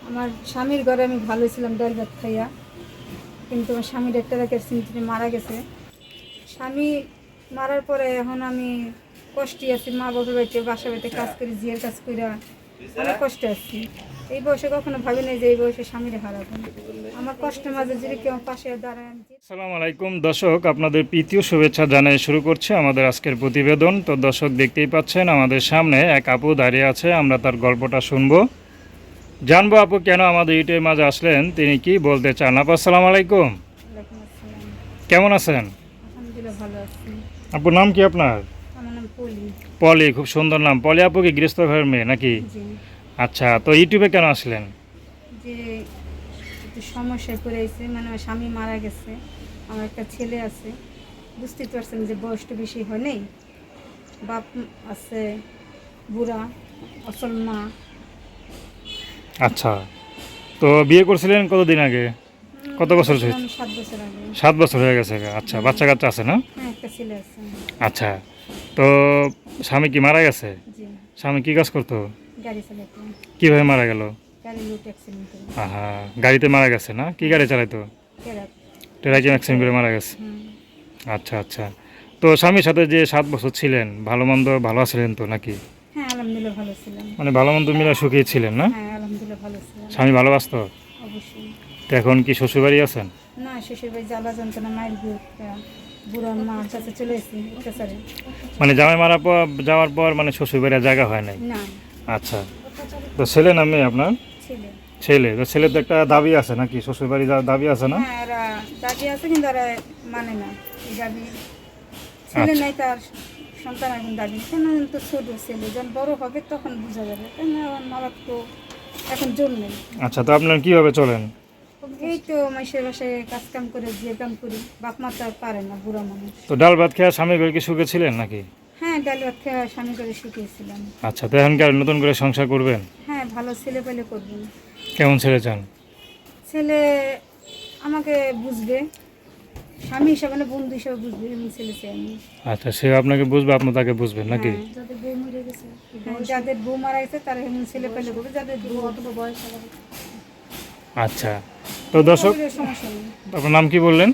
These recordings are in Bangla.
আমার স্বামীর ঘরে আমি ভালো ছিলাম, ডাল ভাত খাইয়া, কিন্তু আমার স্বামীর একটা তিনি মারা গেছে। স্বামী মারার পরে এখন আমি কষ্টে আছি, মা বাবার বাড়িতে বাসা বাড়িতে কাজ করি, জিয়ের কাজ করে অনেক কষ্টে আছি। এই বয়সে কখনো ভাবি নাই যে এই বয়সে স্বামীর হারাবো। আমার কষ্টের মাঝে যদি কেউ পাশে দাঁড়ায়। আসসালামু আলাইকুম দর্শক, আপনাদের প্রীতীয় শুভেচ্ছা জানিয়ে শুরু করছে আমাদের আজকের প্রতিবেদন। তো দর্শক, দেখতেই পাচ্ছেন আমাদের সামনে এক আপু দাঁড়িয়ে আছে। আমরা তার গল্পটা শুনবো, জানবো আপু কেন আমাদের ইউটিউবের মাঝে আসলেন, তিনি কি বলতে চান। আপু আসসালামু আলাইকুম, কেমন আছেন? আলহামদুলিল্লাহ ভালো আছি। আপুর নাম কি আপনার? আমার নাম পলি। পলি, খুব সুন্দর নাম। পলি আপু কি গৃহস্থ ঘরের মেয়ে নাকি? জি। আচ্ছা, তো ইউটিউবে কেন আসলেন? যে একটু সমস্যায় পড়ে আছে, মানে আমার স্বামী মারা গেছে, আমার একটা ছেলে আছে, বুঝতেই পারছেন যে বয়সটা বেশি হয় নাই, বাপ আছে বুড়া, অসল মা। আচ্ছা, তো বিয়ে করছিলেন কতদিন আগে? কত বছর হয়েছে? আমি 7 বছর আগে। 7 বছর হয়ে গেছে। আচ্ছা, বাচ্চা কাচ্চা আছে না? হ্যাঁ, একটা ছেলে আছে। আচ্ছা, তো স্বামী কি মারা গেছে? জি। স্বামী কি কাজ করতো? গাড়ি চালাতো। কিভাবে মারা গেল? গাড়ি লুট অ্যাক্সিডেন্ট করে। আহা, গাড়িতে মারা গেছে না? কি গাড়ি চালাইতো? কেরাত। টেরাকি অ্যাক্সিডেন্ট করে মারা গেছে। হুম। আচ্ছা আচ্ছা, তো স্বামীর সাথে যে 7 বছর ছিলেন, ভালো মন্দ ভালো আছিলেন তো নাকি? হ্যাঁ, আলহামদুলিল্লাহ ভালো ছিলাম। মানে ভালো মন্দ মিলে সুখী ছিলেন না? হ্যাঁ, আলহামদুলিল্লাহ ভালো ছিলাম। স্বামী ভালোবাসতো? অবশ্যই। তো এখন কি শ্বশুরবাড়ি আছেন? না, শ্বশুর বাড়ি জ্বালা যন্ত্রণা, মায়ের বুড়া মার কাছে চলে এসেছি অত্যাচারে। মানে জামাই মারা পর যাওয়ার পর মানে শ্বশুরবাড়ি জায়গা হয় নাই? না। আচ্ছা, তো ছেলে না মেয়ে আপনার? ছেলে। ছেলে, তো ছেলের তো একটা দাবি আছে নাকি, শ্বশুরবাড়ি যাওয়ার দাবি আছে না? হ্যাঁ, এরা দাবি আছে, কিন্তু এরা মানে না এই দাবি। ছেলে আচ্ছা। নাই, তার সন্তান এখন দাবি নেই। কেন, তো ছোট ছেলে, যখন বড় হবে তখন বোঝা যাবে। কেন, আমার মা বাপ তো এখন জোর নেই। আচ্ছা, তো আপনার কীভাবে চলেন? এই তো মাসের বাসায় কাজ কাম করে, যে কাম করি, বাপ মা তো আর পারে না, বুড়া মানুষ। তো ডাল ভাত খেয়ে স্বামী ঘরে কি সুখে ছিলেন নাকি? হ্যাঁ, ডাল ভাত খেয়ে স্বামী করে শিখিয়েছিলাম। আচ্ছা, তো এখন কি আর নতুন করে সংসার করবেন? হ্যাঁ, ভালো ছেলে পেলে করবেন। কেমন ছেলে চান? ছেলে আমাকে বুঝবে, স্বামী হিসাবে না, বন্ধু হিসাবে বুঝবে, এমন ছেলে চাই আমি। আচ্ছা, সে আপনাকে বুঝবে, আপনি তাকে বুঝবেন নাকি? হ্যাঁ, যাদের বউ মারা গেছে তারা এমন ছেলে পেলে করবে, যাদের বউ অথবা বয়স হবে। আচ্ছা, তো দর্শক, সমস্যা নেই। আপনার নাম কি বললেন?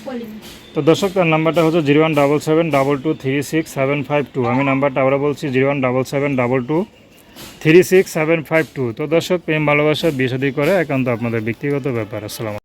বলি। তো দর্শক, তার নাম্বারটা হচ্ছে 01772236752। আমি নাম্বারটা আবার বলছি 01772236752। তো দর্শক, প্রেম ভালোবাসা বিয়ে শাদী করে একান্ত আপনাদের ব্যক্তিগত ব্যাপার। আসসালাম।